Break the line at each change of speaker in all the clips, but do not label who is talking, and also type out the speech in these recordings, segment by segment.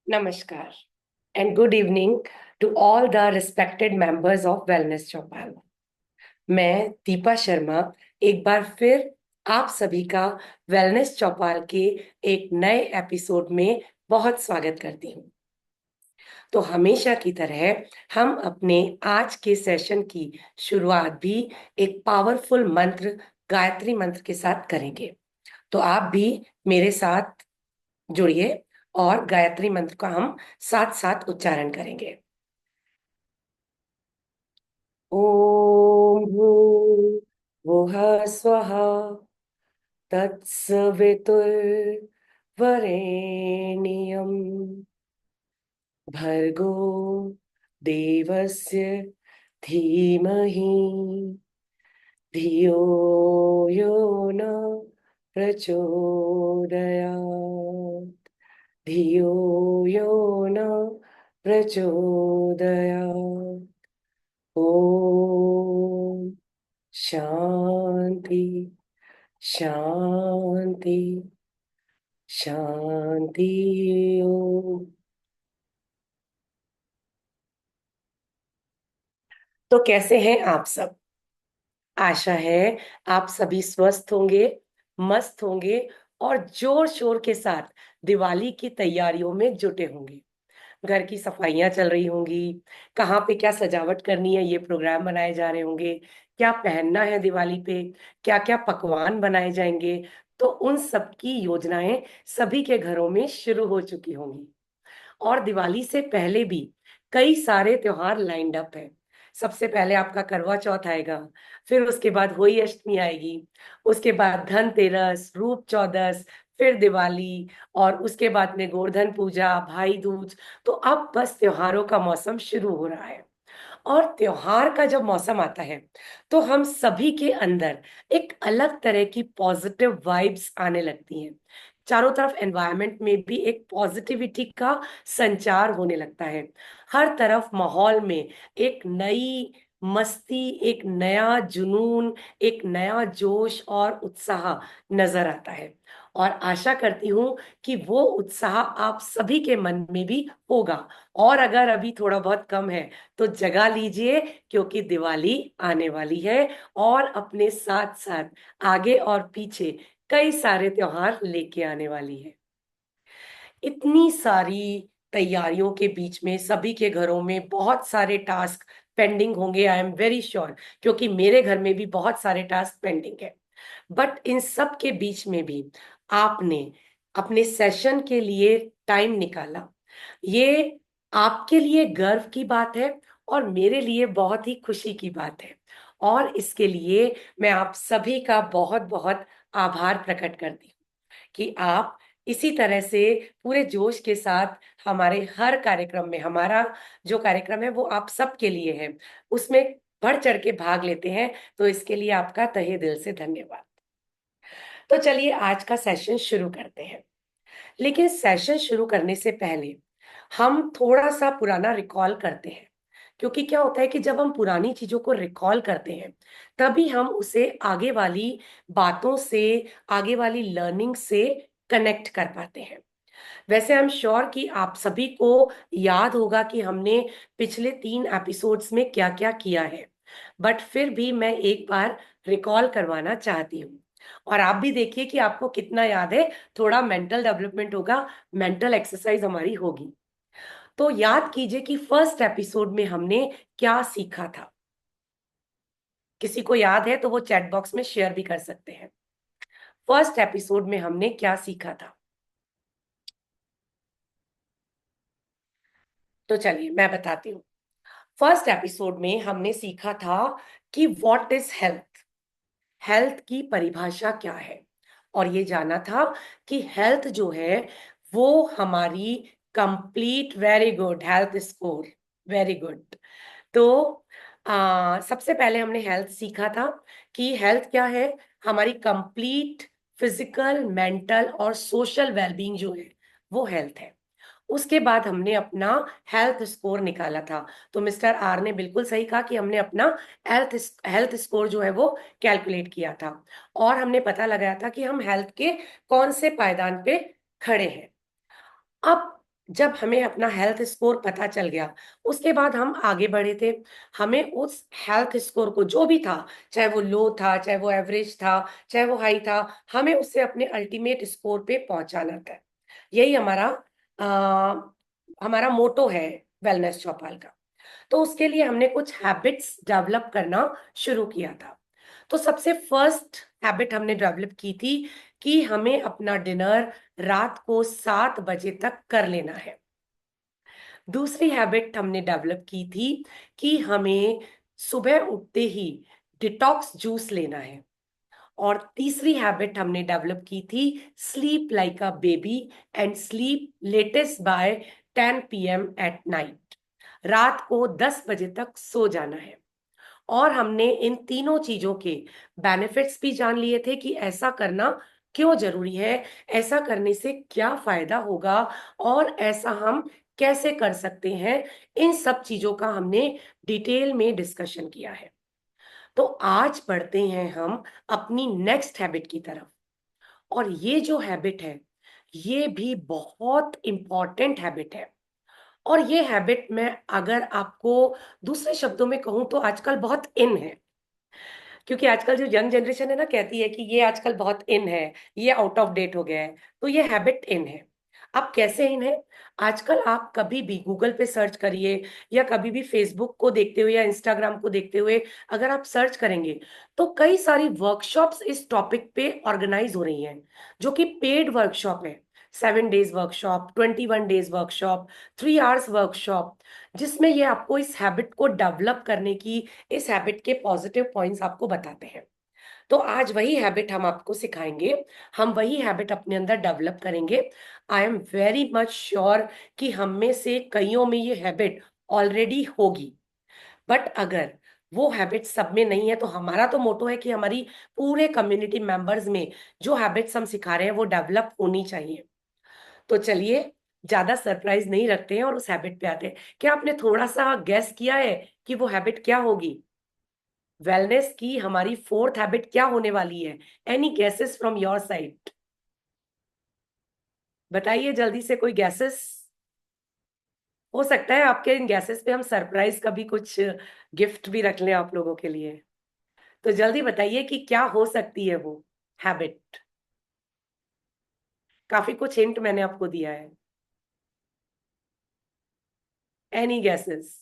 Namaskar and good evening to all the respected members of Wellness चौपाल। मैं दीपा शर्मा एक बार फिर आप सभी का वेलनेस चौपाल के एक नए एपिसोड में बहुत स्वागत करती हूँ। तो हमेशा की तरह हम अपने आज के सेशन की शुरुआत भी एक पावरफुल मंत्र गायत्री मंत्र के साथ करेंगे। तो आप भी मेरे साथ जुड़िए और गायत्री मंत्र का हम साथ साथ उच्चारण करेंगे। ओम भूर्भुवः स्वः तत्सवितुर्वरेण्यं भर्गो देवस्य धीमहि धियो यो न प्रचोदयात् धियो यो न प्रचोदयात्। ओम शांति शांति शांति। ओम। तो कैसे हैं आप सब? आशा है आप सभी स्वस्थ होंगे, मस्त होंगे और जोर शोर के साथ दिवाली की तैयारियों में जुटे होंगे। घर की सफाइयां चल रही होंगी, कहाँ पे क्या सजावट करनी है ये प्रोग्राम बनाए जा रहे होंगे, क्या पहनना है दिवाली पे, क्या क्या पकवान बनाए जाएंगे। तो उन सब की योजनाएं सभी के घरों में शुरू हो चुकी होंगी। और दिवाली से पहले भी कई सारे त्योहार लाइंड अप है। सबसे पहले आपका करवा चौथ आएगा, फिर उसके बाद होली अष्टमी आएगी, उसके बाद धनतेरस, रूप चौदस, फिर दिवाली, और उसके बाद में गोवर्धन पूजा, भाई दूज। तो अब बस त्योहारों का मौसम शुरू हो रहा है। और त्योहार का जब मौसम आता है तो हम सभी के अंदर एक अलग तरह की पॉजिटिव वाइब्स आने लगती हैं। चारों तरफ एनवायरनमेंट में भी एक पॉजिटिविटी का संचार होने लगता है। हर तरफ माहौल में एक नई मस्ती, एक नया जुनून, एक नया जोश और उत्साह नजर आता है। और आशा करती हूँ कि वो उत्साह आप सभी के मन में भी होगा। और अगर अभी थोड़ा बहुत कम है तो जगा लीजिए, क्योंकि दिवाली आने वाली है और अपने साथ साथ आगे और पीछे कई सारे त्योहार लेके आने वाली है। इतनी सारी तैयारियों के बीच में सभी के घरों में बहुत सारे टास्क पेंडिंग होंगे, आई एम वेरी श्योर, क्योंकि मेरे घर में भी बहुत सारे टास्क पेंडिंग है। बट इन सब के बीच में भी आपने अपने सेशन के लिए टाइम निकाला। ये आपके लिए गर्व की बात है और मेरे लिए बहुत ही खुशी की बात है। और इसके लिए मैं आप सभी का बहुत बहुत आभार प्रकट करती हूँ कि आप इसी तरह से पूरे जोश के साथ हमारे हर कार्यक्रम में, हमारा जो कार्यक्रम है वो आप सबके लिए है, उसमें बढ़ चढ़ के भाग लेते हैं। तो इसके लिए आपका तहे दिल से धन्यवाद। तो चलिए आज का सेशन शुरू करते हैं। लेकिन सेशन शुरू करने से पहले हम थोड़ा सा पुराना रिकॉल करते हैं। क्योंकि क्या होता है कि जब हम पुरानी चीजों को रिकॉल करते हैं तभी हम उसे आगे वाली बातों से, आगे वाली लर्निंग से कनेक्ट कर पाते हैं। वैसे आई एम श्योर कि आप सभी को याद होगा कि हमने पिछले 3 एपिसोड्स में क्या क्या किया है। बट फिर भी मैं एक बार रिकॉल करवाना चाहती हूँ। और आप भी देखिए कि आपको कितना याद है। थोड़ा मेंटल डेवलपमेंट होगा, मेंटल एक्सरसाइज हमारी होगी। तो याद कीजिए कि फर्स्ट एपिसोड में हमने क्या सीखा था। किसी को याद है तो वो चैट बॉक्स में शेयर भी कर सकते हैं। फर्स्ट एपिसोड में हमने क्या सीखा था? तो चलिए मैं बताती हूँ। फर्स्ट एपिसोड में हमने सीखा था कि व्हाट इज हेल्थ, हेल्थ की परिभाषा क्या है। और ये जाना था कि हेल्थ जो है वो हमारी complete, very good, health score, very good. तो सबसे पहले हमने हेल्थ सीखा था कि हेल्थ क्या है। हमारी कंप्लीट फिजिकल, मेंटल और सोशल वेलबींग जो है वो हेल्थ है। उसके बाद हमने अपना हेल्थ स्कोर निकाला था। तो मिस्टर आर ने बिल्कुल सही कहा कि हमने अपना हेल्थ हेल्थ स्कोर जो है वो कैलकुलेट किया था। और हमने पता लगाया था कि हम हेल्थ के कौन से पायदान पे खड़े हैं। अब जब हमें अपना हेल्थ स्कोर पता चल गया, उसके बाद हम आगे बढ़े थे। हमें उस हेल्थ स्कोर को जो भी था, चाहे वो लो था, चाहे वो एवरेज था, चाहे वो हाई था, हमें उससे अपने अल्टीमेट स्कोर पे पहुंचाना था। यही हमारा मोटो है वेलनेस चौपाल का। तो उसके लिए हमने कुछ हैबिट्स डेवलप करना शुरू किया था। तो सबसे फर्स्ट हैबिट हमने डेवलप की थी कि हमें अपना डिनर रात को 7 बजे तक कर लेना है। दूसरी हैबिट हमने डेवलप की थी कि हमें सुबह उठते ही डिटॉक्स जूस लेना है। और तीसरी हैबिट हमने डेवलप की थी sleep like a baby and sleep latest by 10 PM at night. रात को 10 बजे तक सो जाना है। और हमने इन तीनों चीजों के बेनिफिट्स भी जान लिए थे कि ऐसा करना क्यों जरूरी है, ऐसा करने से क्या फायदा होगा, और ऐसा हम कैसे कर सकते हैं। इन सब चीजों का हमने डिटेल में डिस्कशन किया है। तो आज बढ़ते हैं हम अपनी नेक्स्ट हैबिट की तरफ। और ये जो हैबिट है, ये भी बहुत इंपॉर्टेंट हैबिट है। और ये हैबिट मैं अगर आपको दूसरे शब्दों में कहूं तो आजकल बहुत इन है। क्योंकि आजकल जो यंग जनरेशन है ना, कहती है कि ये आजकल बहुत इन है, ये आउट ऑफ डेट हो गया है। तो ये हैबिट इन है। अब कैसे इन है? आजकल आप कभी भी गूगल पे सर्च करिए, या कभी भी फेसबुक को देखते हुए या इंस्टाग्राम को देखते हुए अगर आप सर्च करेंगे, तो कई सारी वर्कशॉप्स इस टॉपिक पे ऑर्गेनाइज हो रही हैं, जो कि पेड वर्कशॉप है। 7 days workshop, 21 days workshop, 3 hours workshop, जिसमें ये आपको इस हैबिट को डेवलप करने की, इस हैबिट के पॉजिटिव पॉइंट्स आपको बताते हैं। तो आज वही हैबिट हम आपको सिखाएंगे, हम वही हैबिट अपने अंदर डेवलप करेंगे। I am very much sure कि हम में से कईयों में ये हैबिट ऑलरेडी होगी। बट अगर वो हैबिट सब में नहीं है, तो हमारा तो मोटो है कि हमारी पूरे कम्युनिटी मेंबर्स में जो हैबिट्स हम सिखा रहे हैं वो डेवलप होनी चाहिए। तो चलिए, ज्यादा सरप्राइज नहीं रखते हैं और उस हैबिट पे आते हैं। क्या आपने थोड़ा सा गेस किया है कि वो हैबिट क्या होगी? वेलनेस की हमारी फोर्थ हैबिट क्या होने वाली है? Any gases from your side? बताइए जल्दी से, कोई गैसेस? हो सकता है आपके इन गैसेस पे हम सरप्राइज का भी कुछ गिफ्ट भी रख लें आप लोगों के लिए। तो जल्दी बताइए कि क्या हो सकती है वो हैबिट। काफी कुछ हिंट मैंने आपको दिया है। Any gases?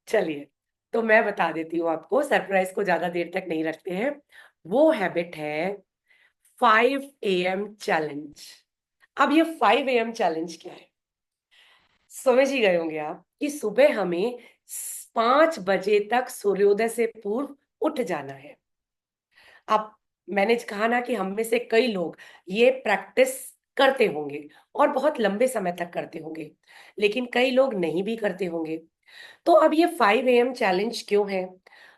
चलिए, तो मैं बता देती हूँ आपको, सरप्राइज को ज्यादा देर तक नहीं रखते हैं। वो हैबिट है 5 AM चैलेंज। अब ये 5 AM चैलेंज क्या है? समझ ही गए होंगे आप कि सुबह हमें 5 बजे तक सूर्योदय से पूर्व उठ जाना है। अब मैंने कहा ना कि हम में से कई लोग ये प्रैक्टिस करते होंगे और बहुत लंबे समय तक करते होंगे, लेकिन कई लोग नहीं भी करते होंगे। तो अब ये 5 AM चैलेंज क्यों है?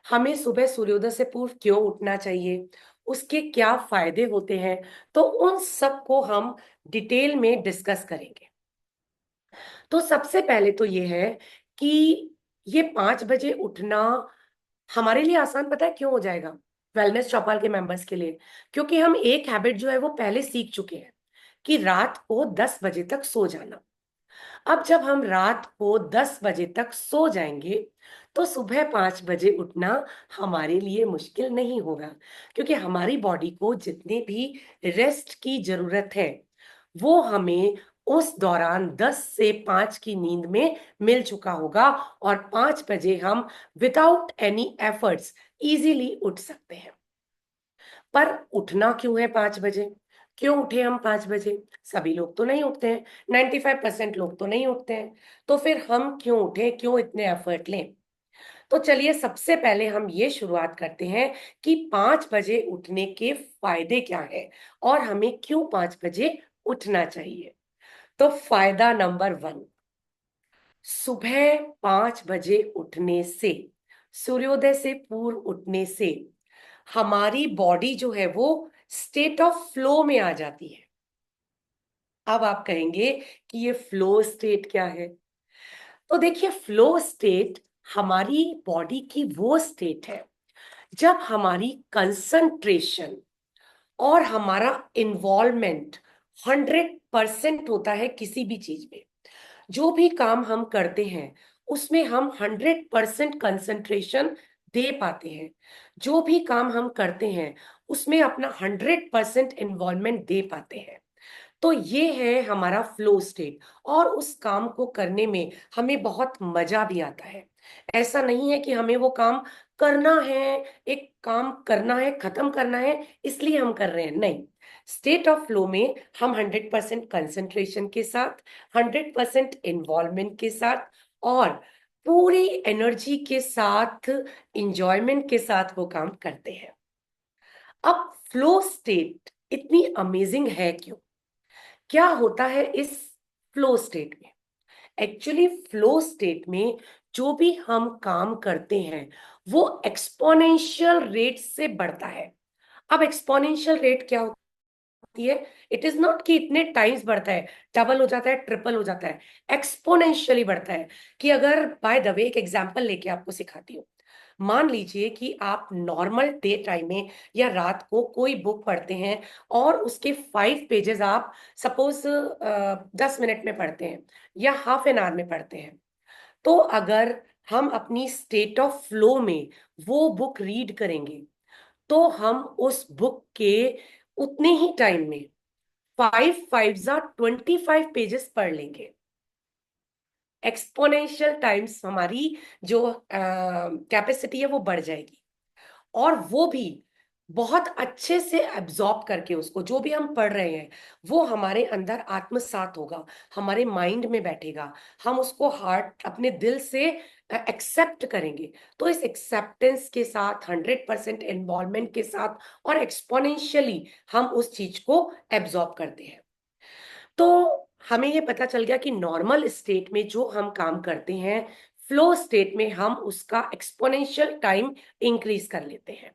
हमें सुबह सूर्योदय से पूर्व क्यों उठना चाहिए? उसके क्या फायदे होते हैं? तो उन सब को हम डिटेल में डिस्कस करेंगे। तो सबसे पहले तो ये है कि ये 5 बजे उठना हमारे लिए आसान, पता है क्यों हो जाएगा? वेलनेस चौपाल के मेंबर्स के लिए। क्योंकि हम एक हैबिट जो है वो पहले सीख चुके हैं, कि रात को 10 बजे तक सो जाना। अब जब हम रात को 10 बजे तक सो जाएंगे, तो सुबह 5 बजे उठना हमारे लिए मुश्किल नहीं होगा। क्योंकि हमारी बॉडी को जितने भी रेस्ट की जरूरत है, वो हमें उस दौरान 10 से 5 की नींद में मिल चुका होगा। और 5 बजे हम विदाउट एनी एफर्ट्स इजीली उठ सकते हैं। पर उठना क्यों है 5 बजे? क्यों उठे हम 5 बजे? सभी लोग तो नहीं उठते हैं, 95% लोग तो नहीं उठते हैं। तो फिर हम क्यों उठे, क्यों इतने एफर्ट लें? तो चलिए, सबसे पहले हम ये शुरुआत करते हैं कि 5 बजे उठने के फायदे क्या है, और हमें क्यों 5 बजे उठना चाहिए। तो फायदा नंबर 1, सुबह 5 बजे उठने से, सूर्योदय से पूर्व उठने से, हमारी बॉडी जो है वो स्टेट ऑफ फ्लो में आ जाती है। अब आप कहेंगे कि ये फ्लो स्टेट क्या है? तो देखिए, फ्लो स्टेट हमारी बॉडी की वो स्टेट है जब हमारी कंसंट्रेशन और हमारा इन्वॉल्वमेंट 100% होता है किसी भी चीज में। जो भी काम हम करते हैं उसमें हम 100% कंसंट्रेशन दे पाते हैं। जो भी काम हम करते हैं उसमें अपना 100% इन्वॉल्वमेंट दे पाते हैं। तो ये है हमारा फ्लो स्टेट। और उस काम को करने में हमें बहुत मजा भी आता है। ऐसा नहीं है कि हमें वो काम करना है, एक काम करना है, खत्म करना है, इसलिए हम कर रहे हैं, नहीं। स्टेट ऑफ फ्लो में हम 100% कंसंट्रेशन के साथ, 100% इन्वॉल्वमेंट के साथ और पूरी एनर्जी के साथ, इंजॉयमेंट के साथ वो काम करते हैं। अब फ्लो स्टेट इतनी अमेजिंग है क्यों? क्या होता है इस फ्लो स्टेट में? एक्चुअली फ्लो स्टेट में जो भी हम काम करते हैं वो एक्सपोनेंशियल रेट से बढ़ता है। अब एक्सपोनेंशियल रेट क्या होती है? इट इज नॉट कि इतने टाइम्स बढ़ता है, डबल हो जाता है, ट्रिपल हो जाता है। एक्सपोनेंशियली बढ़ता है। कि अगर बाय द वे एक एग्जांपल लेके आपको सिखाती हूँ। मान लीजिए कि आप नॉर्मल डे टाइम में या रात को कोई बुक पढ़ते हैं और उसके 5 पेजेस आप सपोज 10 मिनट में पढ़ते हैं या हाफ एन आवर में पढ़ते हैं। तो अगर हम अपनी स्टेट ऑफ फ्लो में वो बुक रीड करेंगे तो हम उस बुक के उतने ही टाइम में 5 5 जा 25 पेजेस पढ़ लेंगे। एक्सपोनेंशियल टाइम्स हमारी जो कैपेसिटी है वो बढ़ जाएगी। और वो भी बहुत अच्छे से एब्जॉर्ब करके, उसको जो भी हम पढ़ रहे हैं वो हमारे अंदर आत्मसात होगा, हमारे माइंड में बैठेगा। हम उसको हार्ट अपने दिल से एक्सेप्ट करेंगे। तो इस एक्सेप्टेंस के साथ, 100% इन्वॉल्वमेंट के साथ और एक्सपोनेंशियली हम उस चीज को एब्जॉर्ब करते हैं। तो हमें ये पता चल गया कि नॉर्मल स्टेट में जो हम काम करते हैं, फ्लो स्टेट में हम उसका एक्सपोनेंशियल टाइम इंक्रीज कर लेते हैं।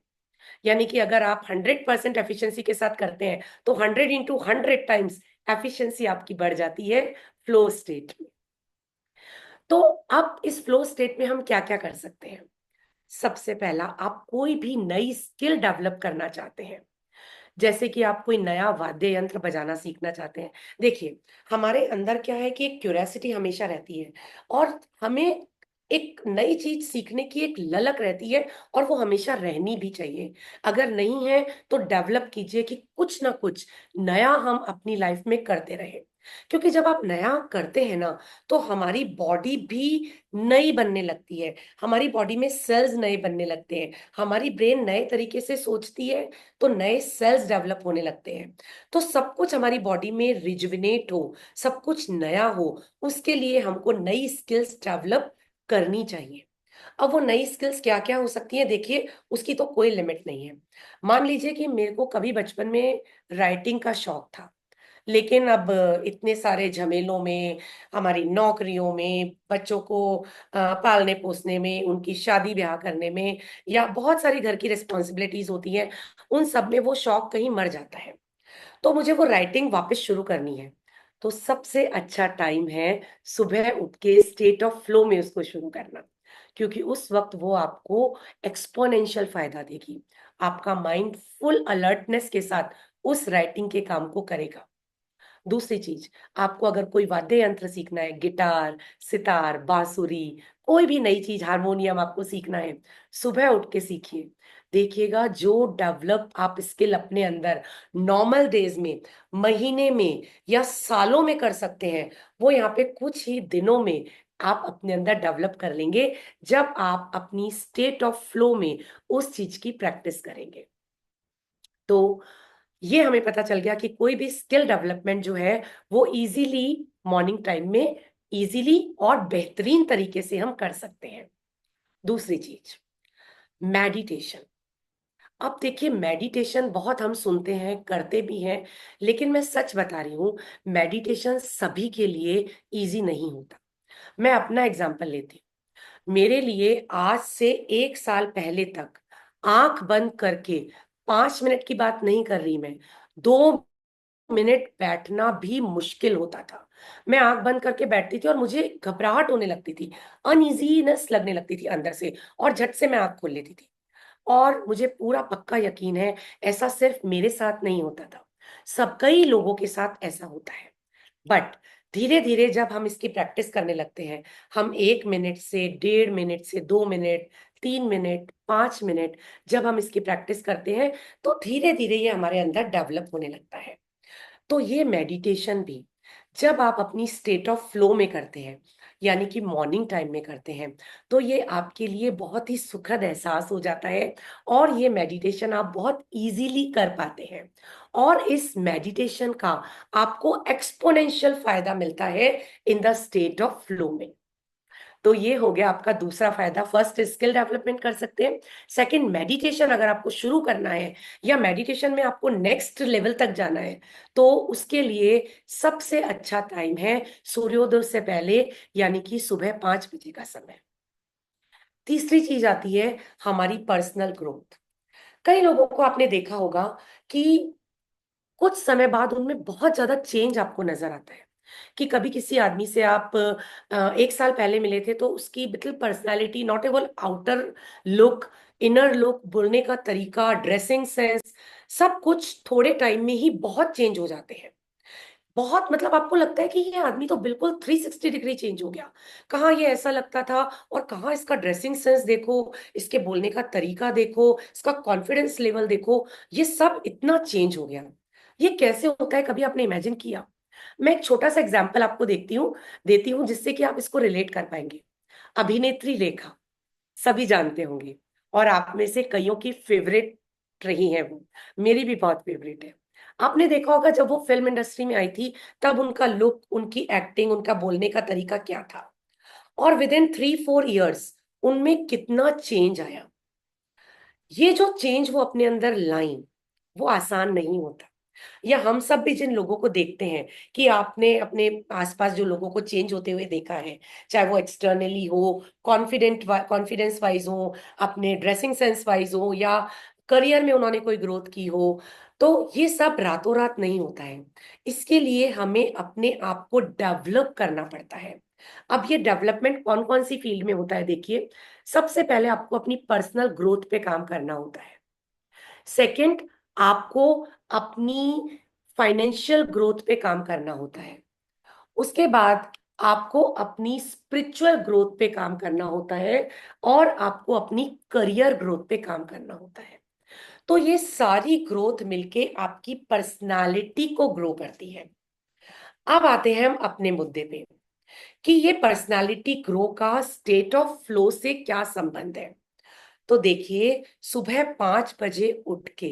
यानी कि अगर आप 100% एफिशिएंसी के साथ करते हैं तो 100 × 100 टाइम्स एफिशिएंसी आपकी बढ़ जाती है फ्लो स्टेट में। तो अब इस फ्लो स्टेट में हम क्या क्या कर सकते हैं? सबसे पहला, आप कोई भी नई स्किल डेवलप करना चाहते हैं, जैसे कि आप कोई नया वाद्य यंत्र बजाना सीखना चाहते हैं। देखिए, हमारे अंदर क्या है कि एक क्यूरियोसिटी हमेशा रहती है और हमें एक नई चीज सीखने की एक ललक रहती है और वो हमेशा रहनी भी चाहिए। अगर नहीं है तो डेवलप कीजिए कि कुछ ना कुछ नया हम अपनी लाइफ में करते रहे। क्योंकि जब आप नया करते हैं ना तो हमारी बॉडी भी नई बनने लगती है, हमारी बॉडी में सेल्स नए बनने लगते हैं, हमारी ब्रेन नए तरीके से सोचती है, तो नए सेल्स डेवलप होने लगते हैं। तो सब कुछ हमारी बॉडी में रिजुविनेट हो, सब कुछ नया हो, उसके लिए हमको नई स्किल्स डेवलप करनी चाहिए। अब वो नई स्किल्स क्या क्या हो सकती हैं? देखिए, उसकी तो कोई लिमिट नहीं है। मान लीजिए कि मेरे को कभी बचपन में राइटिंग का शौक था, लेकिन अब इतने सारे झमेलों में, हमारी नौकरियों में, बच्चों को पालने पोसने में, उनकी शादी ब्याह करने में, या बहुत सारी घर की रिस्पॉन्सिबिलिटीज होती हैं, उन सब में वो शौक कहीं मर जाता है। तो मुझे वो राइटिंग वापस शुरू करनी है। तो सबसे अच्छा टाइम है सुबह उठ के स्टेट ऑफ फ्लो में उसको शुरू करना। क्योंकि उस वक्त वो आपको एक्सपोनेंशियल फायदा देगी। आपका माइंड फुल अलर्टनेस के साथ उस राइटिंग के काम को करेगा। दूसरी चीज, आपको अगर कोई वाद्य यंत्र सीखना है, गिटार, सितार, बांसुरी, कोई भी नई चीज, हारमोनियम आपको सीखना है, सुबह उठ के सीखिए। देखिएगा जो डेवलप आप स्किल अपने अंदर नॉर्मल डेज में, महीने में या सालों में कर सकते हैं, वो यहाँ पे कुछ ही दिनों में आप अपने अंदर डेवलप कर लेंगे, जब आप अपनी स्टेट ऑफ फ्लो में उस चीज की प्रैक्टिस करेंगे। तो ये हमें पता चल गया कि कोई भी स्किल डेवलपमेंट जो है वो इजीली मॉर्निंग टाइम में इजीली और बेहतरीन तरीके से हम कर सकते हैं। दूसरी चीज, मेडिटेशन। अब देखिए, मेडिटेशन बहुत हम सुनते हैं, करते भी हैं, लेकिन मैं सच बता रही हूँ, मेडिटेशन सभी के लिए इजी नहीं होता। मैं अपना एग्जांपल लेती हूँ। मेरे लिए आज से 1 साल पहले तक आंख बंद करके, 5 मिनट की बात नहीं कर रही मैं, 2 मिनट बैठना भी मुश्किल होता था। मैं आंख बंद करके बैठती थी और मुझे घबराहट होने लगती थी, अनइजीनेस लगने लगती थी अंदर से, और झट से मैं आंख खोल लेती थी। और मुझे पूरा पक्का यकीन है ऐसा सिर्फ मेरे साथ नहीं होता था, सब कई लोगों के साथ ऐसा होता है। बट धीरे धीरे जब हम इसकी प्रैक्टिस करने लगते हैं, हम 1 मिनट से 1.5 मिनट से 2 मिनट, 3 मिनट, 5 मिनट, जब हम इसकी प्रैक्टिस करते हैं तो धीरे धीरे ये हमारे अंदर डेवलप होने लगता है। तो ये मेडिटेशन भी जब आप अपनी स्टेट ऑफ फ्लो में करते हैं, यानी कि मॉर्निंग टाइम में करते हैं, तो ये आपके लिए बहुत ही सुखद एहसास हो जाता है। और ये मेडिटेशन आप बहुत इजीली कर पाते हैं। और इस मेडिटेशन का आपको एक्सपोनेंशियल फायदा मिलता है in the state of flow में। तो ये हो गया आपका दूसरा फायदा। फर्स्ट, स्किल डेवलपमेंट कर सकते हैं। सेकंड, मेडिटेशन अगर आपको शुरू करना है या मेडिटेशन में आपको नेक्स्ट लेवल तक जाना है, तो उसके लिए सबसे अच्छा टाइम है सूर्योदय से पहले, यानी कि सुबह 5 बजे का समय। तीसरी चीज आती है हमारी पर्सनल ग्रोथ। कई लोगों को आपने देखा होगा कि कुछ समय बाद उनमें बहुत ज्यादा चेंज आपको नजर आता है। कि कभी किसी आदमी से आप 1 साल पहले मिले थे तो उसकी बिल्कुल personality, not even outer look, inner look, बोलने का तरीका, ड्रेसिंग सेंस, सब कुछ थोड़े टाइम में ही बहुत चेंज हो जाते हैं। बहुत, मतलब आपको लगता है कि ये आदमी तो बिल्कुल 360 डिग्री चेंज हो गया। कहाँ ये ऐसा लगता था और कहाँ इसका ड्रेसिंग सेंस देखो, इसके बोलने का तरीका देखो, इसका कॉन्फिडेंस लेवल देखो, ये सब इतना चेंज हो गया। ये कैसे होता है, कभी आपने इमेजिन किया? मैं एक छोटा सा एग्जाम्पल आपको देती हूँ जिससे कि आप इसको रिलेट कर पाएंगे। अभिनेत्री रेखा, सभी जानते होंगे, और आप में से कईयों की फेवरेट रही है वो। मेरी भी बहुत फेवरेट है। आपने देखा होगा जब वो फिल्म इंडस्ट्री में आई थी, तब उनका लुक, उनकी एक्टिंग, उनका बोलने का तरीका क्या था। और विद इन 3-4 इयर्स उनमें कितना चेंज आया। ये जो चेंज वो अपने अंदर लाई, वो आसान नहीं होता। या हम सब भी जिन लोगों को देखते हैं, कि आपने अपने आसपास जो लोगों को चेंज होते हुए देखा है, चाहे वो एक्सटर्नली हो, कॉन्फिडेंस वाइज हो, अपने ड्रेसिंग सेंस वाइज हो, या करियर में उन्होंने कोई ग्रोथ की हो, तो ये सब रातों रात नहीं होता है। इसके लिए हमें अपने आप को डेवलप करना पड़ता है। अब ये डेवलपमेंट कौन कौन सी फील्ड में होता है, देखिए। सबसे पहले आपको अपनी पर्सनल ग्रोथ पे काम करना होता है। सेकंड, आपको अपनी फाइनेंशियल ग्रोथ पे काम करना होता है। उसके बाद आपको अपनी स्पिरिचुअल ग्रोथ पे काम करना होता है। और आपको अपनी करियर ग्रोथ पे काम करना होता है। तो ये सारी ग्रोथ मिलके आपकी पर्सनालिटी को ग्रो करती है। अब आते हैं हम अपने मुद्दे पे, कि ये पर्सनालिटी ग्रो का स्टेट ऑफ फ्लो से क्या संबंध है। तो देखिए, सुबह 5 बजे उठ के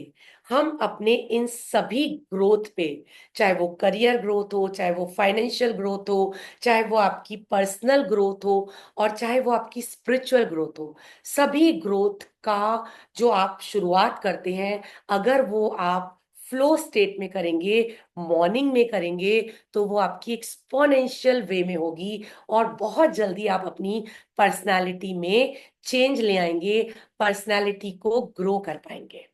हम अपने इन सभी ग्रोथ पे, चाहे वो करियर ग्रोथ हो, चाहे वो फाइनेंशियल ग्रोथ हो, चाहे वो आपकी पर्सनल ग्रोथ हो, और चाहे वो आपकी स्पिरिचुअल ग्रोथ हो, सभी ग्रोथ का जो आप शुरुआत करते हैं, अगर वो आप फ्लो स्टेट में करेंगे, मॉर्निंग में करेंगे, तो वो आपकी एक्सपोनेंशियल वे में होगी। और बहुत जल्दी आप अपनी पर्सनालिटी में चेंज ले आएंगे, पर्सनालिटी को ग्रो कर पाएंगे।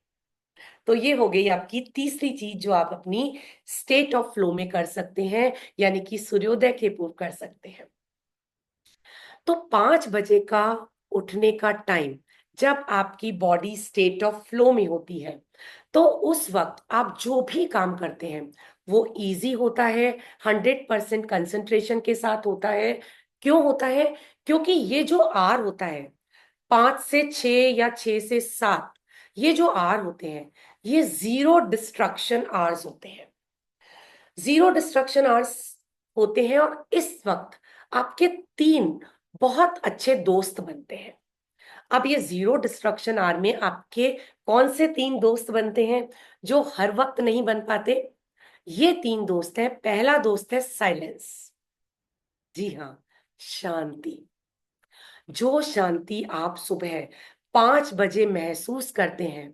तो ये हो गई आपकी तीसरी चीज जो आप अपनी स्टेट ऑफ फ्लो में कर सकते हैं, यानी कि सूर्योदय के पूर्व कर सकते हैं। तो 5 बजे का उठने का टाइम, जब आपकी बॉडी स्टेट ऑफ फ्लो में होती है, तो उस वक्त आप जो भी काम करते हैं वो इजी होता है, 100% कंसंट्रेशन के साथ होता है। क्यों होता है? क्योंकि ये जो आर होता है, 5 से 6 या 6 से 7, ये जो आर होते हैं, ये जीरो डिस्ट्रक्शन आवर्स होते हैं। जीरो डिस्ट्रक्शन आवर्स होते हैं, और इस वक्त आपके 3 बहुत अच्छे दोस्त बनते हैं। अब ये जीरो डिस्ट्रक्शन आवर में आपके कौन से 3 दोस्त बनते हैं जो हर वक्त नहीं बन पाते? ये 3 दोस्त हैं। पहला दोस्त है साइलेंस। जी हाँ, शांति। जो शांति आप सुबह 5 बजे महसूस करते हैं,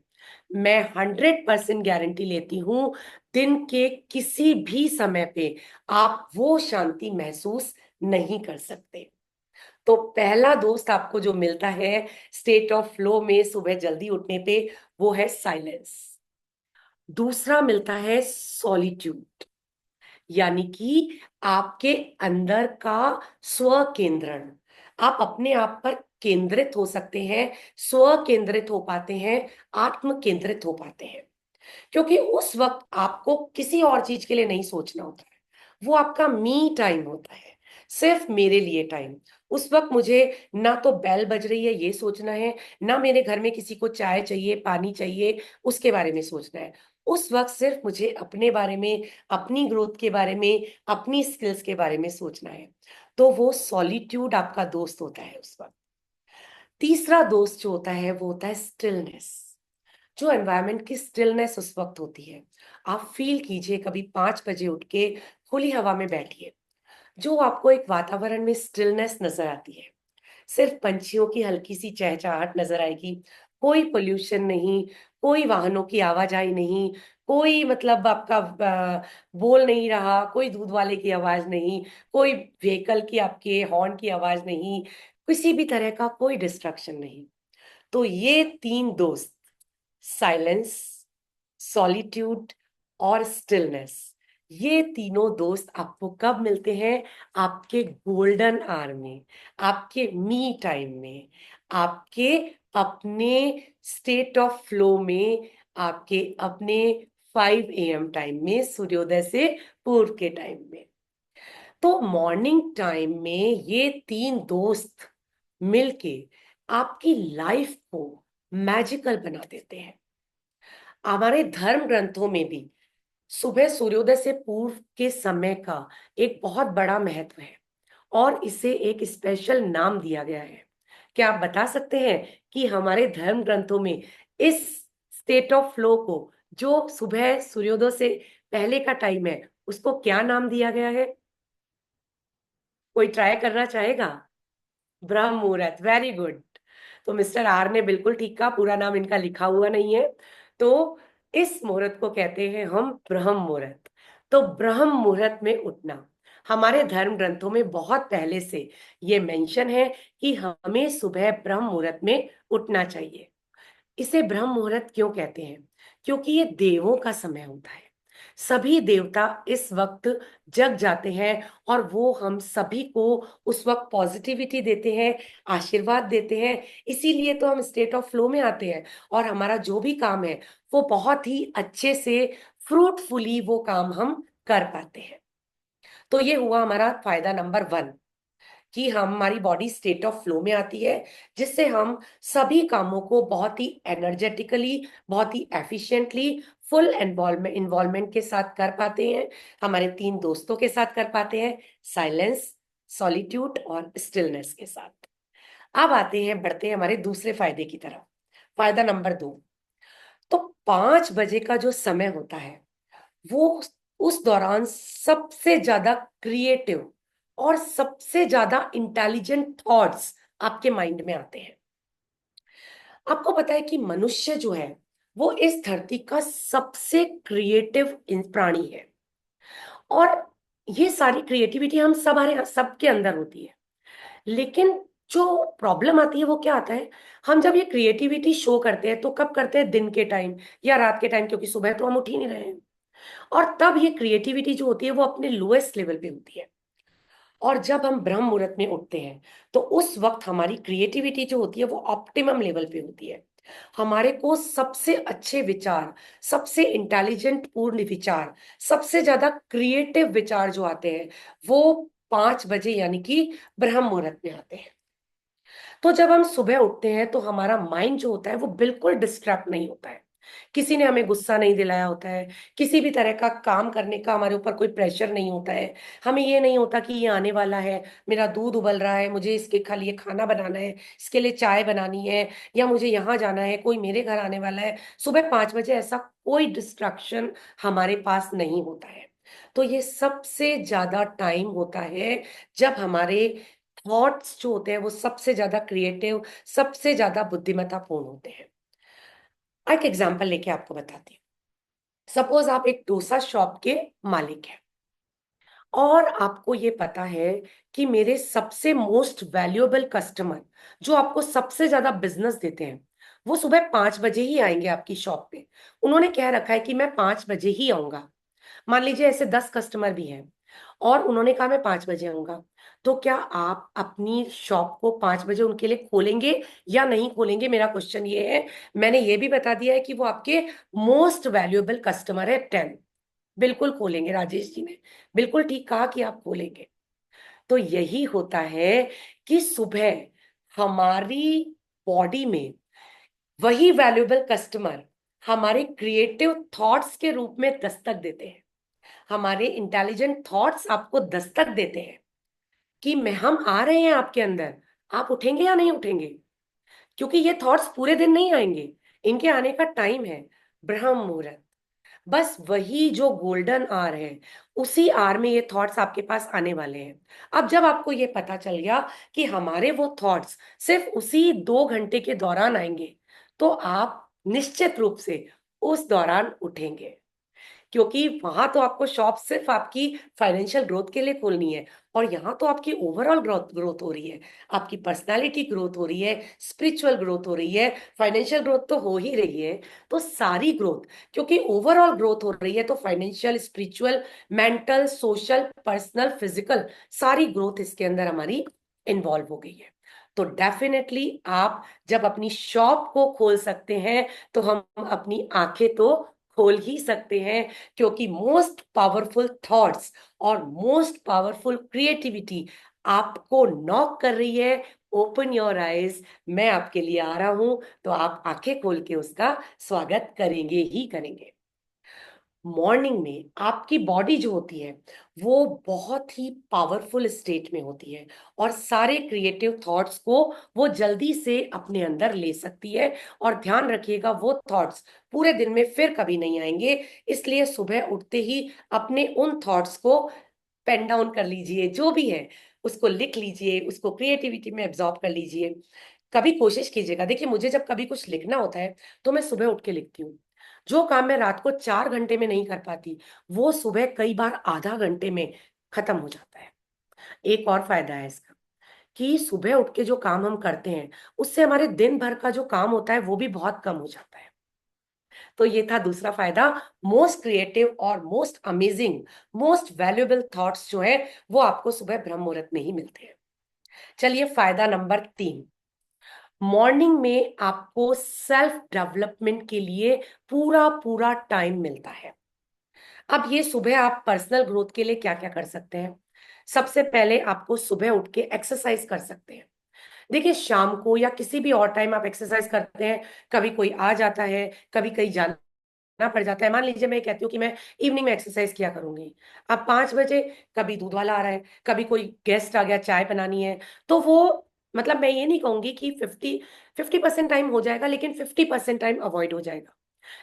मैं 100% गारंटी लेती हूं, दिन के किसी भी समय पे आप वो शांति महसूस नहीं कर सकते। तो पहला दोस्त आपको जो मिलता है स्टेट ऑफ फ्लो में सुबह जल्दी उठने पे, वो है साइलेंस। दूसरा मिलता है सॉलिट्यूड, यानी कि आपके अंदर का स्व केंद्रण। आप अपने आप पर केंद्रित हो सकते हैं, स्व केंद्रित हो पाते हैं, आत्म केंद्रित हो पाते हैं। क्योंकि उस वक्त आपको किसी और चीज के लिए नहीं सोचना होता है। वो आपका मी टाइम होता है, सिर्फ मेरे लिए टाइम। उस वक्त मुझे ना तो बेल बज रही है ये सोचना है, ना मेरे घर में किसी को चाय चाहिए, पानी चाहिए, उसके बारे में सोचना है। उस वक्त सिर्फ मुझे अपने बारे में, अपनी ग्रोथ के बारे में, अपनी स्किल्स के बारे में सोचना है। तो वो सॉलिट्यूड आपका दोस्त होता है उस वक्त। तीसरा दोस्त जो होता है वो होता है स्टिलनेस। जो एनवायरनमेंट की स्टिलनेस उस वक्त होती है, आप फील कीजिए, कभी 5 बजे उठ के खुली हवा में बैठिए, जो आपको एक वातावरण में स्टिलनेस नजर आती है। सिर्फ पंछियों की हल्की सी चहचहाहट नजर आएगी, कोई पोल्यूशन नहीं, कोई वाहनों की आवाजाही नहीं, कोई मतलब आपका बोल नहीं रहा, कोई दूध वाले की आवाज नहीं, कोई व्हीकल की आपके हॉर्न की आवाज नहीं, किसी भी तरह का कोई डिस्ट्रक्शन नहीं। तो ये तीन दोस्त, साइलेंस, सॉलिट्यूड और स्टिलनेस, ये तीनों दोस्त आपको कब मिलते हैं? आपके गोल्डन आवर में, आपके मी टाइम में, आपके अपने स्टेट ऑफ फ्लो में, आपके अपने 5 AM टाइम में, सूर्योदय से पूर्व के टाइम में। तो मॉर्निंग टाइम में ये तीन दोस्त मिलके आपकी लाइफ को मैजिकल बना देते हैं। हमारे धर्म ग्रंथों में भी सुबह सूर्योदय से पूर्व के समय का एक बहुत बड़ा महत्व है, और इसे एक स्पेशल नाम दिया गया है। क्या आप बता सकते हैं कि हमारे धर्म ग्रंथों में इस स्टेट ऑफ फ्लो को, जो सुबह सूर्योदय से पहले का टाइम है, उसको क्या नाम दिया गया है? कोई ट्राई करना चाहेगा? ब्रह्म मुहूर्त, वेरी गुड। तो मिस्टर आर ने बिल्कुल ठीक कहा, पूरा नाम इनका लिखा हुआ नहीं है। तो इस मुहूर्त को कहते हैं हम ब्रह्म मुहूर्त। तो ब्रह्म मुहूर्त में उठना, हमारे धर्म ग्रंथों में बहुत पहले से ये मेंशन है कि हमें सुबह ब्रह्म मुहूर्त में उठना चाहिए। इसे ब्रह्म मुहूर्त क्यों कहते हैं? क्योंकि ये देवों का समय होता है। सभी देवता इस वक्त जग जाते हैं, और वो हम सभी को उस वक्त पॉजिटिविटी देते हैं, आशीर्वाद देते हैं। इसीलिए तो हम स्टेट ऑफ फ्लो में आते हैं, और हमारा जो भी काम है वो बहुत ही अच्छे से, फ्रूटफुली वो काम हम कर पाते हैं। तो ये हुआ हमारा फायदा नंबर 1, कि हमारी बॉडी स्टेट ऑफ फ्लो में आती है, जिससे हम सभी कामों को बहुत ही एनर्जेटिकली, बहुत ही एफिशिएंटली, फुल इन्वॉल्वमेंट इन्वॉल्वमेंट के साथ कर पाते हैं। हमारे तीन दोस्तों के साथ कर पाते हैं, साइलेंस, सॉलिट्यूड और स्टिलनेस के साथ। अब आते हैं, बढ़ते हैं हमारे दूसरे फायदे की तरफ, फायदा नंबर 2। तो 5 बजे का जो समय होता है, वो उस दौरान सबसे ज्यादा क्रिएटिव और सबसे ज्यादा इंटेलिजेंट थॉट्स आपके माइंड में आते हैं। आपको पता है कि मनुष्य जो है वो इस धरती का सबसे क्रिएटिव प्राणी है, और ये सारी क्रिएटिविटी हम हमारे सबके अंदर होती है। लेकिन जो प्रॉब्लम आती है वो क्या आता है? हम जब ये क्रिएटिविटी शो करते हैं तो कब करते हैं? दिन के टाइम या रात के टाइम, क्योंकि सुबह तो हम उठ ही नहीं रहे हैं। और तब ये क्रिएटिविटी जो होती है वो अपने लोएस्ट लेवल पे होती है। और जब हम ब्रह्म मुहूर्त में उठते हैं तो उस वक्त हमारी क्रिएटिविटी जो होती है वो ऑप्टिमम लेवल पे होती है। हमारे को सबसे अच्छे विचार, सबसे इंटेलिजेंट पूर्ण विचार, सबसे ज्यादा क्रिएटिव विचार जो आते हैं वो 5 बजे यानी कि ब्रह्म मुहूर्त में आते हैं। तो जब हम सुबह उठते हैं तो हमारा माइंड जो होता है वो बिल्कुल डिस्ट्रैक्ट नहीं होता है। किसी ने हमें गुस्सा नहीं दिलाया होता है, किसी भी तरह का काम करने का हमारे ऊपर कोई प्रेशर नहीं होता है। हमें ये नहीं होता कि ये आने वाला है, मेरा दूध उबल रहा है, मुझे इसके लिए खाना बनाना है, इसके लिए चाय बनानी है, या मुझे यहाँ जाना है, कोई मेरे घर आने वाला है। सुबह 5 बजे ऐसा कोई डिस्ट्रक्शन हमारे पास नहीं होता है। तो ये सबसे ज्यादा टाइम होता है जब हमारे थॉट्स जो होते हैं वो सबसे ज्यादा क्रिएटिव, सबसे ज्यादा बुद्धिमत्तापूर्ण होते हैं। एक एग्जांपल लेके आपको बताती हूँ। सपोज आप एक डोसा शॉप के मालिक हैं, और आपको ये पता है कि मेरे सबसे मोस्ट वैल्यूएबल कस्टमर, जो आपको सबसे ज्यादा बिजनेस देते हैं, वो सुबह 5 बजे ही आएंगे आपकी शॉप पे। उन्होंने कह रखा है कि मैं 5 बजे ही आऊंगा। मान लीजिए ऐसे 10 कस्टमर भी हैं, और उन्होंने कहा मैं 5 बजे आऊंगा, तो क्या आप अपनी शॉप को 5 बजे उनके लिए खोलेंगे या नहीं खोलेंगे? मेरा क्वेश्चन ये है। मैंने ये भी बता दिया है कि वो आपके मोस्ट वैल्यूएबल कस्टमर है 10। बिल्कुल खोलेंगे, राजेश जी ने बिल्कुल ठीक कहा कि आप खोलेंगे। तो यही होता है कि सुबह हमारी बॉडी में वही वैल्यूएबल कस्टमर हमारे क्रिएटिव थॉट्स के रूप में दस्तक देते हैं। हमारे इंटेलिजेंट थॉट्स आपको दस्तक देते हैं कि मैं हम आ रहे हैं आपके अंदर, आप उठेंगे या नहीं उठेंगे? क्योंकि ये थॉट्स पूरे दिन नहीं आएंगे, इनके आने का टाइम है ब्रह्म मुहूर्त। बस वही जो गोल्डन आवर है, उसी आवर में ये थॉट्स आपके पास आने वाले हैं। अब जब आपको ये पता चल गया कि हमारे वो थॉट्स सिर्फ उसी 2 घंटे के दौरान आएंगे, तो आप निश्चित रूप से उस दौरान उठेंगे। क्योंकि वहां तो आपको शॉप सिर्फ आपकी फाइनेंशियल ग्रोथ के लिए खोलनी है, और यहाँ तो आपकी ओवरऑल ग्रोथ ग्रोथ हो रही है, आपकी पर्सनालिटी ग्रोथ हो रही है, स्पिरिचुअल ग्रोथ हो रही है, फाइनेंशियल ग्रोथ तो हो ही रही है। तो सारी ग्रोथ, क्योंकि ओवरऑल ग्रोथ हो रही है, तो financial, spiritual, mental, social, personal, physical, सारी ग्रोथ इसके अंदर हमारी इन्वॉल्व हो गई है। तो डेफिनेटली आप जब अपनी शॉप को खोल सकते हैं, तो हम अपनी आंखें तो खोल ही सकते हैं। क्योंकि मोस्ट पावरफुल थॉट्स और मोस्ट पावरफुल क्रिएटिविटी आपको नॉक कर रही है। ओपन योर आईज, मैं आपके लिए आ रहा हूं, तो आप आंखें खोल के उसका स्वागत करेंगे ही करेंगे। मॉर्निंग में आपकी बॉडी जो होती है, वो बहुत ही पावरफुल स्टेट में होती है, और सारे क्रिएटिव थॉट्स को वो जल्दी से अपने अंदर ले सकती है। और ध्यान रखिएगा, वो थॉट्स पूरे दिन में फिर कभी नहीं आएंगे। इसलिए सुबह उठते ही अपने उन थॉट्स को पेन डाउन कर लीजिए, जो भी है उसको लिख लीजिए, उसको क्रिएटिविटी में एब्जॉर्ब कर लीजिए। कभी कोशिश कीजिएगा, देखिए मुझे जब कभी कुछ लिखना होता है, तो मैं सुबह उठ के लिखती हूँ। जो काम मैं रात को 4 घंटे में नहीं कर पाती, वो सुबह कई बार आधा घंटे में खत्म हो जाता है। एक और फायदा है इसका, कि सुबह उठ के जो काम हम करते हैं, उससे हमारे दिन भर का जो काम होता है वो भी बहुत कम हो जाता है। तो ये था दूसरा फायदा। मोस्ट क्रिएटिव और most amazing, most valuable thoughts जो है, वो आपको सुबह ब्रह्म मुहूर्त में ही मिलते हैं। चलिए, फायदा नंबर 3। मॉर्निंग में आपको सेल्फ डेवलपमेंट के लिए पूरा पूरा टाइम मिलता है। अब ये सुबह आप पर्सनल ग्रोथ के लिए क्या क्या कर सकते हैं? सबसे पहले आपको सुबह उठ के एक्सरसाइज कर सकते हैं। देखिए, शाम को या किसी भी और टाइम आप एक्सरसाइज करते हैं, कभी कोई आ जाता है, कभी कहीं जाना पड़ जाता है। मान लीजिए मैं कहती हूँ कि मैं इवनिंग में एक्सरसाइज किया करूंगी, अब 5 बजे कभी दूध वाला आ रहा है, कभी कोई गेस्ट आ गया, चाय बनानी है, तो वो, मतलब मैं ये नहीं कहूंगी कि 50-50% टाइम हो जाएगा, लेकिन 50% टाइम अवॉइड हो जाएगा।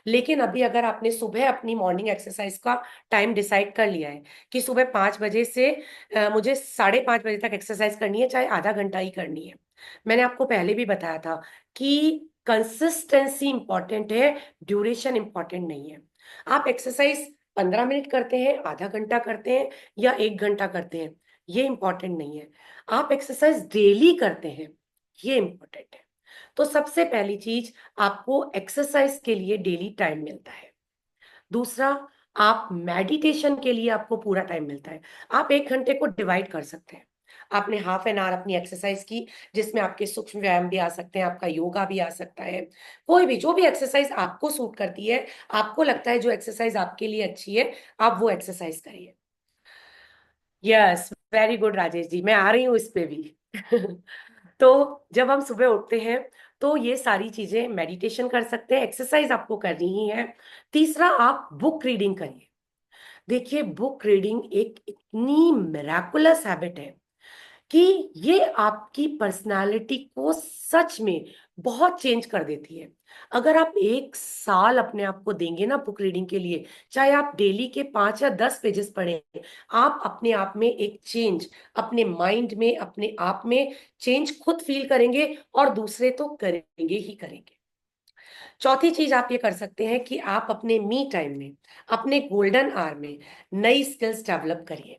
लेकिन अभी अगर आपने सुबह अपनी मॉर्निंग एक्सरसाइज का टाइम डिसाइड कर लिया है कि सुबह 5 बजे से मुझे 5:30 बजे तक एक्सरसाइज करनी है, चाहे आधा घंटा ही करनी है। मैंने आपको पहले भी बताया था कि कंसिस्टेंसी इंपॉर्टेंट है, ड्यूरेशन इंपॉर्टेंट नहीं है। आप एक्सरसाइज 15 मिनट करते हैं, आधा घंटा करते हैं, या 1 घंटा करते हैं, ये इंपॉर्टेंट नहीं है। आप एक्सरसाइज डेली करते हैं, ये इंपॉर्टेंट है। तो सबसे पहली चीज, आपको एक्सरसाइज के लिए डेली टाइम मिलता है। दूसरा, आप मेडिटेशन के लिए आपको पूरा टाइम मिलता है। आप 1 घंटे को डिवाइड कर सकते हैं। आपने हाफ एन आवर अपनी एक्सरसाइज की, जिसमें आपके सूक्ष्म व्यायाम भी आ सकते हैं, आपका योगा भी आ सकता है, कोई भी जो भी एक्सरसाइज आपको सूट करती है, आपको लगता है जो एक्सरसाइज आपके लिए अच्छी है, आप वो एक्सरसाइज करिए। Yes, very good Rajesh ji, मैं आ रही हूँ इस पे भी। तो जब हम सुबह उठते हैं, तो ये सारी चीजें, मेडिटेशन कर सकते हैं, एक्सरसाइज आपको करनी ही है। तीसरा, आप बुक रीडिंग करिए। देखिए, बुक रीडिंग एक इतनी मिराकुलस हैबिट है कि ये आपकी पर्सनालिटी को सच में बहुत चेंज कर देती है। अगर आप 1 साल अपने आप को देंगे ना बुक रीडिंग के लिए, चाहे आप डेली के 5 या 10 पेजेस पढ़ें, आप अपने आप में एक चेंज, अपने माइंड में, अपने आप में चेंज खुद फील करेंगे, और दूसरे तो करेंगे ही करेंगे। चौथी चीज आप ये कर सकते हैं कि आप अपने मी टाइम में, अपने गोल्डन आवर में नई स्किल्स डेवलप करिए।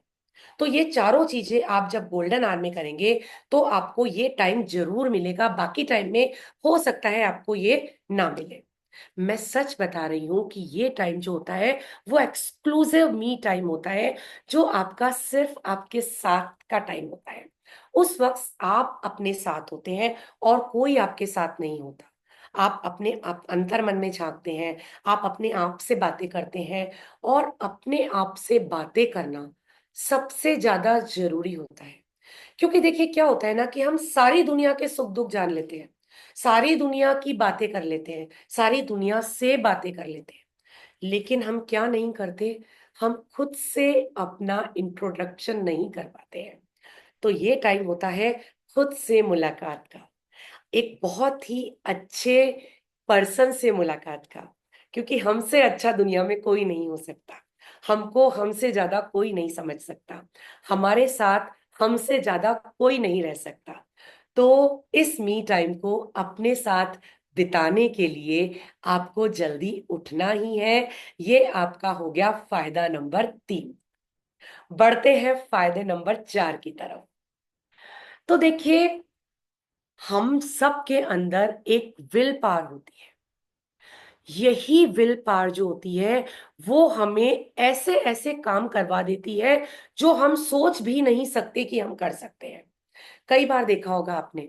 तो ये चारों चीजें आप जब गोल्डन आवर में करेंगे, तो आपको ये टाइम जरूर मिलेगा, बाकी टाइम में हो सकता है आपको ये ना मिले। मैं सच बता रही हूँ कि ये टाइम जो होता है वो एक्सक्लूसिव मी टाइम होता है, जो आपका सिर्फ आपके साथ का टाइम होता है। उस वक्त आप अपने साथ होते हैं और कोई आपके साथ नहीं होता। आप अपने आप अंतर मन में झांकते हैं, आप अपने आप से बातें करते हैं, और अपने आप से बातें करना सबसे ज्यादा जरूरी होता है। क्योंकि देखिए क्या होता है ना कि हम सारी दुनिया के सुख दुख जान लेते हैं, सारी दुनिया की बातें कर लेते हैं, सारी दुनिया से बातें कर लेते हैं, लेकिन हम क्या नहीं करते, हम खुद से अपना इंट्रोडक्शन नहीं कर पाते हैं। तो ये टाइम होता है खुद से मुलाकात का, एक बहुत ही अच्छे पर्सन से मुलाकात का। क्योंकि हमसे अच्छा दुनिया में कोई नहीं हो सकता, हमको हमसे ज्यादा कोई नहीं समझ सकता, हमारे साथ हमसे ज्यादा कोई नहीं रह सकता। तो इस मी टाइम को अपने साथ बिताने के लिए आपको जल्दी उठना ही है। ये आपका हो गया फायदा नंबर 3। बढ़ते हैं फायदे नंबर 4 की तरफ। तो देखिए, हम सब के अंदर एक विल पावर होती है। यही विल पावर जो होती है वो हमें ऐसे ऐसे काम करवा देती है जो हम सोच भी नहीं सकते कि हम कर सकते हैं। कई बार देखा होगा आपने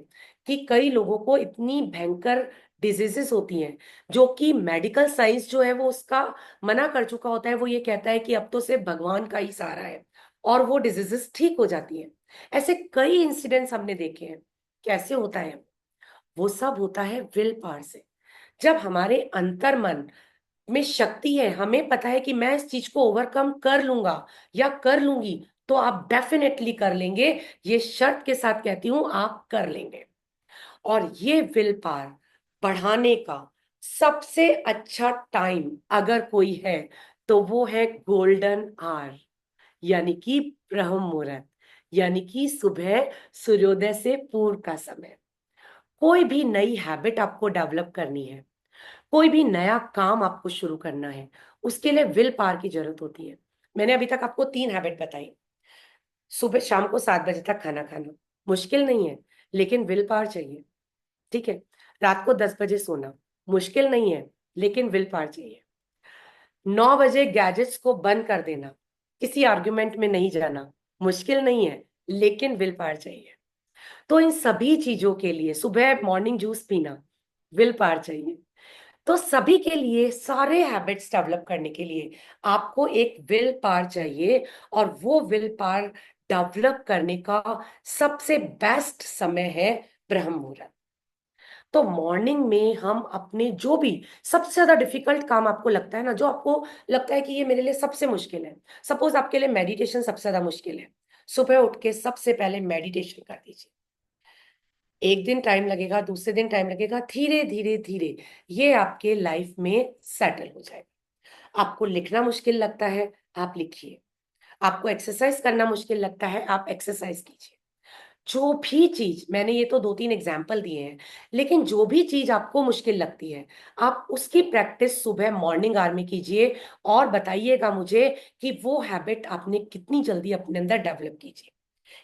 कि कई लोगों को इतनी भयंकर डिजीजेस होती हैं, जो कि मेडिकल साइंस जो है वो उसका मना कर चुका होता है। वो ये कहता है कि अब तो सिर्फ भगवान का ही सहारा है, और वो डिजीजेस ठीक हो जाती हैं। ऐसे कई इंसिडेंट्स हमने देखे हैं। कैसे होता है? वो सब होता है विल पावर से। जब हमारे अंतर मन में शक्ति है, हमें पता है कि मैं इस चीज को ओवरकम कर लूंगा या कर लूंगी, तो आप डेफिनेटली कर लेंगे। ये शर्त के साथ कहती हूं, आप कर लेंगे। और ये विल पावर बढ़ाने का सबसे अच्छा टाइम अगर कोई है, तो वो है गोल्डन आवर, यानी कि ब्रह्म मुहूर्त, यानी कि सुबह सूर्योदय से पूर्व का समय। कोई भी नई हैबिट आपको डेवलप करनी है, कोई भी नया काम आपको शुरू करना है, उसके लिए विल पावर की जरूरत होती है। मैंने अभी तक आपको 3 हैबिट बताई। सुबह शाम को 7 बजे तक खाना खाना मुश्किल नहीं है, लेकिन विल पावर चाहिए। ठीक है। रात को 10 बजे सोना मुश्किल नहीं है, लेकिन विल पावर चाहिए। 9 बजे गैजेट्स को बंद कर देना, किसी आर्गुमेंट में नहीं जाना, मुश्किल नहीं है, लेकिन विल पावर चाहिए। तो इन सभी चीजों के लिए सुबह मॉर्निंग जूस पीना, विल पावर चाहिए। तो सभी के लिए, सारे हैबिट्स डेवलप करने के लिए आपको एक विल पावर चाहिए। और वो विल पावर डेवलप करने का सबसे बेस्ट समय है ब्रह्म मुहूर्त। तो मॉर्निंग में हम अपने जो भी सबसे ज्यादा डिफिकल्ट काम आपको लगता है ना, जो आपको लगता है कि ये मेरे लिए सबसे मुश्किल है, सपोज आपके लिए मेडिटेशन सबसे ज्यादा मुश्किल है, सुबह उठ के सबसे पहले मेडिटेशन कर दीजिए। एक दिन टाइम लगेगा, दूसरे दिन टाइम लगेगा, धीरे धीरे धीरे ये आपके लाइफ में सेटल हो जाएगा। आपको लिखना मुश्किल लगता है, आप लिखिए। आपको एक्सरसाइज करना मुश्किल लगता है, आप एक्सरसाइज कीजिए। जो भी चीज, मैंने ये तो 2-3 एग्जाम्पल दिए हैं, लेकिन जो भी चीज आपको मुश्किल लगती है, आप उसकी प्रैक्टिस सुबह मॉर्निंग आवर में कीजिए। और बताइएगा मुझे कि वो हैबिट आपने कितनी जल्दी अपने अंदर डेवलप कीजिए।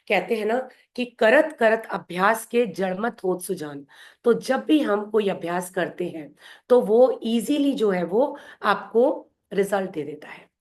कहते हैं ना कि करत करत अभ्यास के जड़मत होत सुजान। तो जब भी हम कोई अभ्यास करते हैं, तो वो इजीली जो है वो आपको रिजल्ट दे देता है।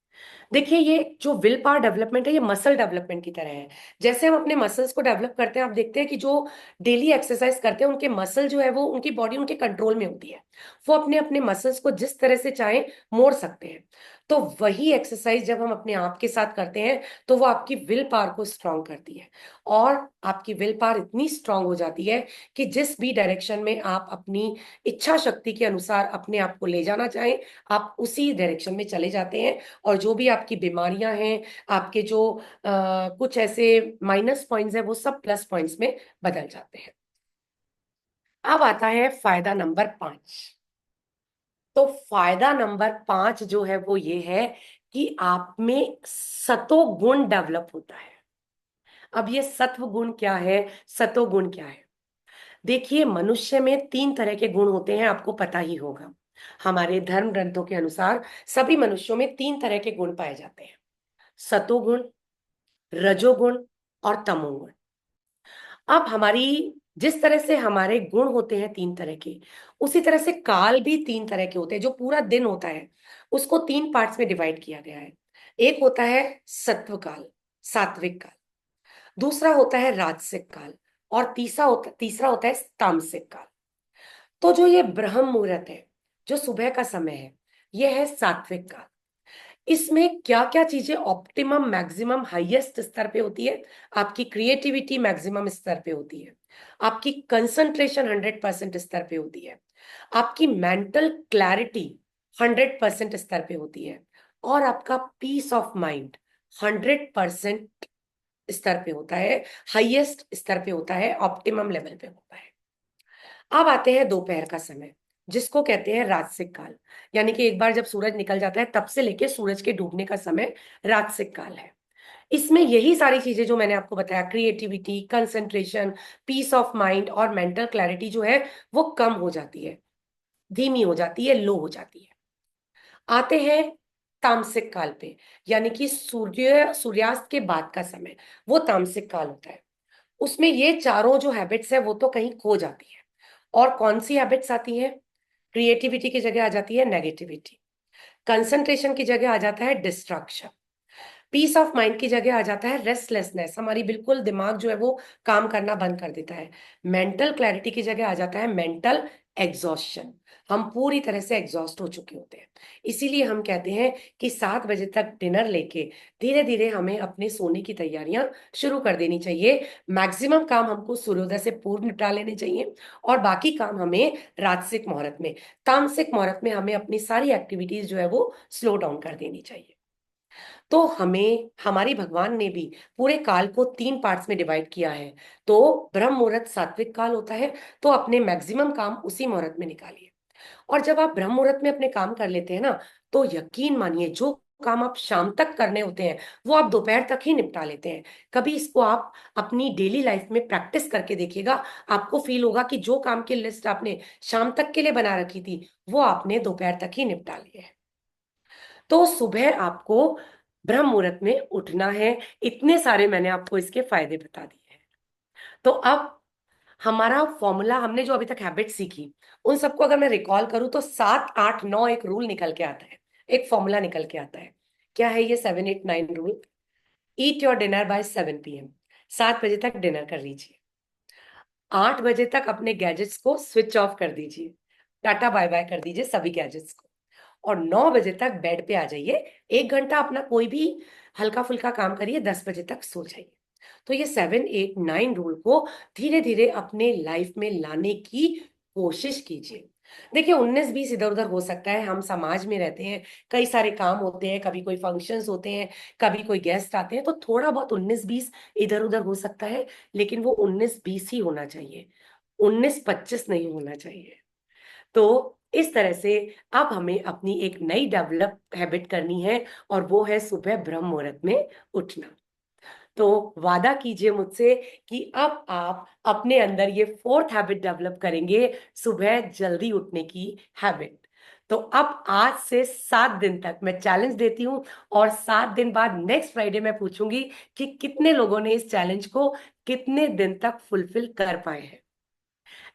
देखिए, ये जो विल पावर डेवलपमेंट है, ये मसल डेवलपमेंट की तरह है। जैसे हम अपने मसल्स को डेवलप करते हैं, आप देखते हैं कि जो डेली एक्सरसाइज करते हैं, उनके मसल जो है वो, उनकी बॉडी उनके कंट्रोल में होती है। वो अपने अपने मसल्स को जिस तरह से चाहे मोड़ सकते हैं। तो वही एक्सरसाइज जब हम अपने आप के साथ करते हैं, तो वो आपकी विल पावर को स्ट्रांग करती है। और आपकी विल पावर इतनी स्ट्रांग हो जाती है कि जिस भी डायरेक्शन में आप अपनी इच्छा शक्ति के अनुसार अपने आप को ले जाना चाहें, आप उसी डायरेक्शन में चले जाते हैं। और जो भी आपकी बीमारियां हैं, आपके जो कुछ ऐसे माइनस पॉइंट्स हैं, वो सब प्लस पॉइंट्स में बदल जाते हैं। अब आता है फायदा नंबर 5। तो फायदा नंबर 5 जो है वो ये है कि आप में सतो गुण डेवलप होता है। अब ये सत्व गुण क्या है, सतो गुण क्या है? देखिए, मनुष्य में 3 तरह के गुण होते हैं, आपको पता ही होगा। हमारे धर्म ग्रंथों के अनुसार सभी मनुष्यों में 3 तरह के गुण पाए जाते हैं: सतोगुण, रजोगुण और तमोगुण। अब हमारी जिस तरह से हमारे गुण होते हैं तीन तरह के, उसी तरह से काल भी तीन तरह के होते हैं। जो पूरा दिन होता है उसको तीन पार्ट्स में डिवाइड किया गया है। एक होता है सत्व काल, सात्विक काल। दूसरा होता है राजसिक काल। और तीसरा होता है तामसिक काल। तो जो ये ब्रह्म मुहूर्त है, जो सुबह का समय है, यह है सात्विक काल। इसमें क्या क्या चीजें ऑप्टिमम, मैक्सिमम, हाईएस्ट स्तर पे होती है? आपकी क्रिएटिविटी मैक्सिमम स्तर पे होती है, आपकी कंसंट्रेशन 100% स्तर पे होती है, आपकी मेंटल क्लैरिटी 100% स्तर पे होती है, और आपका पीस ऑफ माइंड 100% स्तर पे होता है, हाईएस्ट स्तर पे होता है, ऑप्टिमम लेवल पे होता है। अब आते हैं दोपहर का समय, जिसको कहते हैं राजसिक काल। यानी कि एक बार जब सूरज निकल जाता है तब से लेके सूरज के डूबने का समय राजसिक काल है। इसमें यही सारी चीजें जो मैंने आपको बताया, creativity, concentration, peace of mind और मेंटल क्लैरिटी जो है वो कम हो जाती है, धीमी हो जाती है, लो हो जाती है। आते हैं तामसिक काल पे, यानी कि सूर्यास्त के बाद का समय, वो तामसिक काल होता है। उसमें ये चारों जो हैबिट्स है वो तो कहीं खो जाती है। और कौन सी हैबिट्स आती है? क्रिएटिविटी की जगह आ जाती है नेगेटिविटी, कंसंट्रेशन की जगह आ जाता है डिस्ट्रैक्शन, पीस ऑफ माइंड की जगह आ जाता है रेस्टलेसनेस, हमारी बिल्कुल दिमाग जो है वो काम करना बंद कर देता है। मेंटल क्लैरिटी की जगह आ जाता है मेंटल एग्जॉस्शन, हम पूरी तरह से एग्जॉस्ट हो चुके होते हैं। इसीलिए हम कहते हैं कि 7 बजे तक डिनर लेके धीरे धीरे हमें अपने सोने की तैयारियां शुरू कर देनी चाहिए। मैक्सिमम काम हमको सूर्योदय से पूर्व निपटा लेने चाहिए, और बाकी काम हमें राजसिक मुहूर्त में, तामसिक मुहूर्त में हमें अपनी सारी एक्टिविटीज जो है वो स्लो डाउन कर देनी चाहिए। तो हमें हमारी भगवान ने भी पूरे काल को तीन पार्ट्स में डिवाइड किया है। तो ब्रह्म मुहूर्त सात्विक काल होता है, तो अपने मैक्सिमम काम उसी मुहूर्त में निकालिए। और जब आप ब्रह्म मुहूर्त में अपने काम कर लेते हैं ना, तो यकीन मानिए जो काम आप शाम तक करने होते हैं वो आप दोपहर तक ही निपटा लेते हैं। कभी इसको आप अपनी डेली लाइफ में प्रैक्टिस करके देखिएगा, आपको फील होगा कि जो काम की लिस्ट आपने शाम तक के लिए बना रखी थी वो आपने दोपहर तक ही निपटा ली है। तो सुबह आपको ब्रह्म मुहूर्त में उठना है। इतने सारे मैंने आपको इसके फायदे बता दिए हैं। तो अब हमारा फॉर्मूला, हमने जो अभी तक हैबिट सीखी उन सबको अगर मैं रिकॉल करूं तो 7, 8, 9 एक रूल निकल के आता है, एक फॉर्मूला निकल के आता है। क्या है ये 7, 8, 9 rule? Eat your dinner by 7 PM, 7 बजे तक डिनर कर लीजिए। 8 बजे तक अपने गैजेट्स को स्विच ऑफ कर दीजिए, टाटा बाय बाय कर दीजिए सभी गैजेट्स को। और 9 बजे तक बेड पे आ जाइए, 1 घंटा अपना कोई भी हल्का फुल्का काम करिए, 10 बजे तक सो जाइए। तो ये 7, 8, 9 रूल को धीरे धीरे अपने लाइफ में लाने की कोशिश कीजिए। देखिए 19, 20 इधर उधर हो सकता है, हम समाज में रहते हैं, कई सारे काम होते हैं, कभी कोई फंक्शंस होते हैं, कभी कोई गेस्ट आते हैं, तो थोड़ा बहुत 19, 20 इधर उधर हो सकता है। लेकिन वो 19, 20 ही होना चाहिए, 19, 25 नहीं होना चाहिए। तो इस तरह से अब हमें अपनी एक नई डेवलप हैबिट करनी है, और वो है सुबह ब्रह्म मुहूर्त में उठना। तो वादा कीजिए मुझसे कि अब आप अपने अंदर ये फोर्थ हैबिट डेवलप करेंगे, सुबह जल्दी उठने की हैबिट। तो अब आज से 7 दिन तक मैं चैलेंज देती हूँ, और 7 दिन बाद नेक्स्ट फ्राइडे मैं पूछूंगी कि कितने लोगों ने इस चैलेंज को कितने दिन तक फुलफिल कर पाए हैं।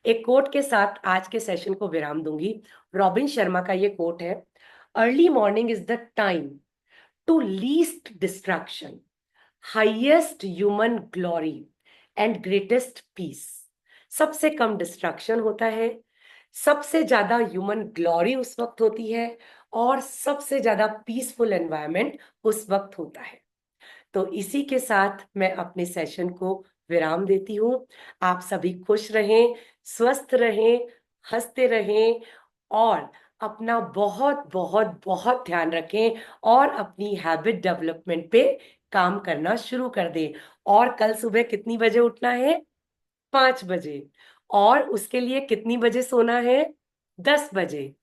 एक कोट के साथ आज के सेशन को विराम दूंगी। रॉबिन शर्मा का ये कोट है, early morning is the time to least distraction, highest human glory and greatest peace. सबसे कम डिस्ट्रैक्शन होता है, सबसे ज्यादा ह्यूमन ग्लोरी उस वक्त होती है, और सबसे ज्यादा पीसफुल एनवायरनमेंट उस वक्त होता है। तो इसी के साथ मैं अपने सेशन को विराम देती हूँ। आप सभी खुश रहें, स्वस्थ रहें, हंसते रहें, और अपना बहुत बहुत बहुत ध्यान रखें, और अपनी हैबिट डेवलपमेंट पे काम करना शुरू कर दें। और कल सुबह कितनी बजे उठना है? 5 बजे। और उसके लिए कितनी बजे सोना है? 10 बजे।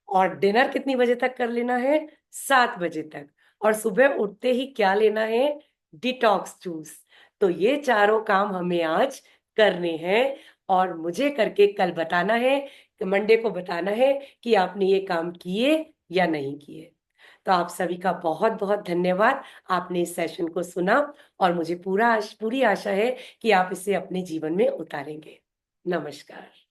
और डिनर कितनी बजे तक कर लेना है? 7 बजे तक। और सुबह उठते ही क्या लेना है? Detox juice. तो ये चारों काम हमें आज करने हैं, और मुझे करके कल बताना है, मंडे को बताना है कि आपने ये काम किए या नहीं किए। तो आप सभी का बहुत बहुत धन्यवाद, आपने इस सेशन को सुना, और मुझे पूरी आशा है कि आप इसे अपने जीवन में उतारेंगे। नमस्कार।